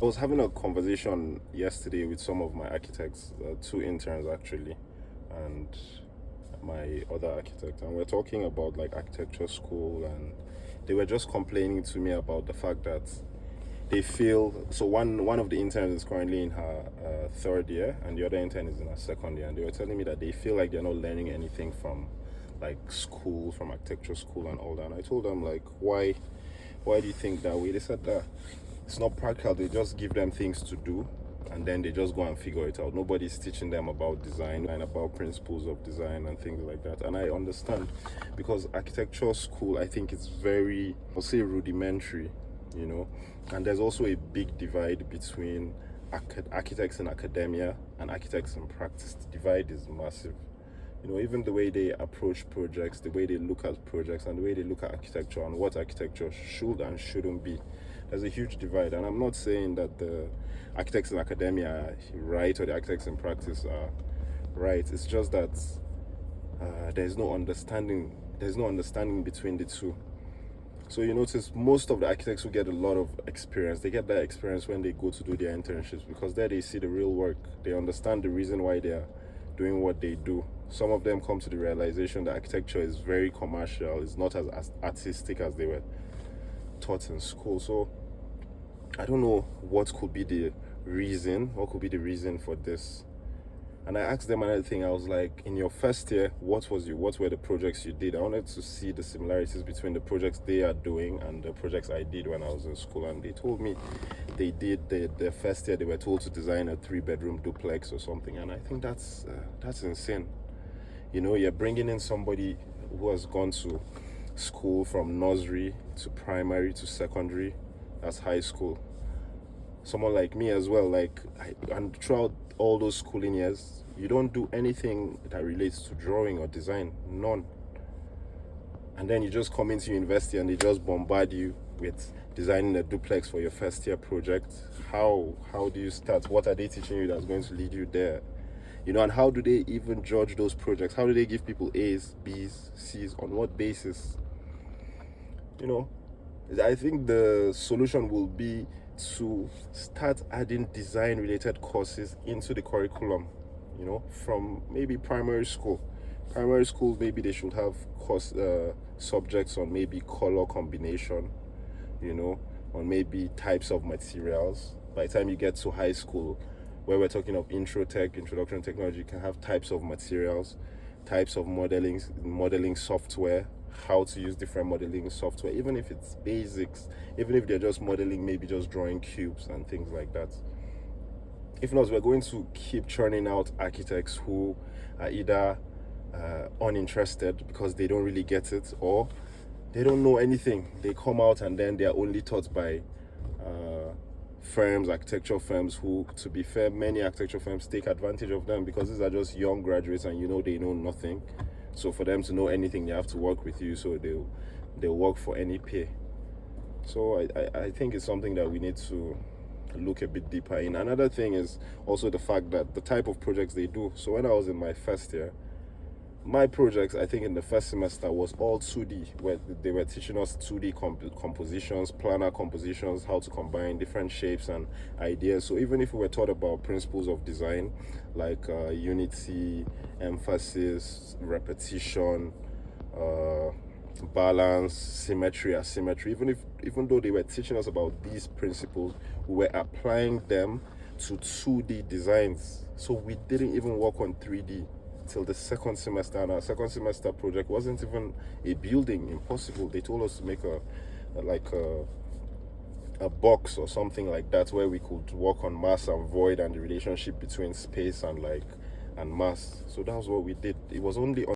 I was having a conversation yesterday with some of my architects, two interns actually, and my other architect, and we're talking about like architecture school, and they were just complaining to me about the fact that they feel so. One of the interns is currently in her third year, and the other intern is in her second year, and they were telling me that they feel like they're not learning anything from like school, from architecture school, and all that. And I told them like, why do you think that way? They said that it's not practical. They just give them things to do and then they just go and figure it out. Nobody's teaching them about design and about principles of design and things like that. And I understand, because architecture school, I think it's very, I'll say, rudimentary, you know. And there's also a big divide between architects in academia and architects in practice. The divide is massive. You know, even the way they approach projects, the way they look at projects, and the way they look at architecture and what architecture should and shouldn't be. There's a huge divide, and I'm not saying that the architects in academia are right or the architects in practice are right. It's just that there's no understanding. There's no understanding between the two. So you notice most of the architects who get a lot of experience, they get that experience when they go to do their internships, because there they see the real work. They understand the reason why they are doing what they do. Some of them come to the realization that architecture is very commercial. It's not as artistic as they were taught in school. So I don't know what could be the reason. What could be the reason for this? And I asked them another thing. I was like, in your first year, what were the projects you did? I wanted to see the similarities between the projects they are doing and the projects I did when I was in school. And they told me they did the first year they were told to design a 3-bedroom duplex or something. And I think that's insane. You know, you're bringing in somebody who has gone to school from nursery to primary to secondary. That's high school. Someone like me as well, and throughout all those schooling years, you don't do anything that relates to drawing or design, none. And then you just come into university and they just bombard you with designing a duplex for your first year project. How do you start? What are they teaching you that's going to lead you there? You know, and how do they even judge those projects? How do they give people A's, B's, C's? On what basis? You know, I think the solution will be to start adding design related courses into the curriculum, you know, from maybe primary school. Primary school, maybe they should have subjects on maybe color combination, you know, on maybe types of materials. By the time you get to high school, where we're talking of introduction to technology, you can have types of materials, types of modeling software, how to use different modeling software, even if it's basics, even if they're just modeling, maybe just drawing cubes and things like that. If not, we're going to keep churning out architects who are either uninterested because they don't really get it, or they don't know anything. They come out and then they are only taught by architecture firms, who, to be fair, many architecture firms take advantage of them, because these are just young graduates and you know they know nothing. So for them to know anything, they have to work with you, so they'll work for any pay. So I think it's something that we need to look a bit deeper in. Another thing is also the fact that the type of projects they do. So when I was in my first year, my projects, I think in the first semester, was all 2D, where they were teaching us 2D compositions, planar compositions, how to combine different shapes and ideas. So even if we were taught about principles of design, like unity, emphasis, repetition, balance, symmetry, asymmetry, even though they were teaching us about these principles, we were applying them to 2D designs. So we didn't even work on 3D till the second semester, and our second semester project wasn't even a building. Impossible. They told us to make a box or something like that, where we could work on mass and void and the relationship between space and mass. So that was what we did. It was only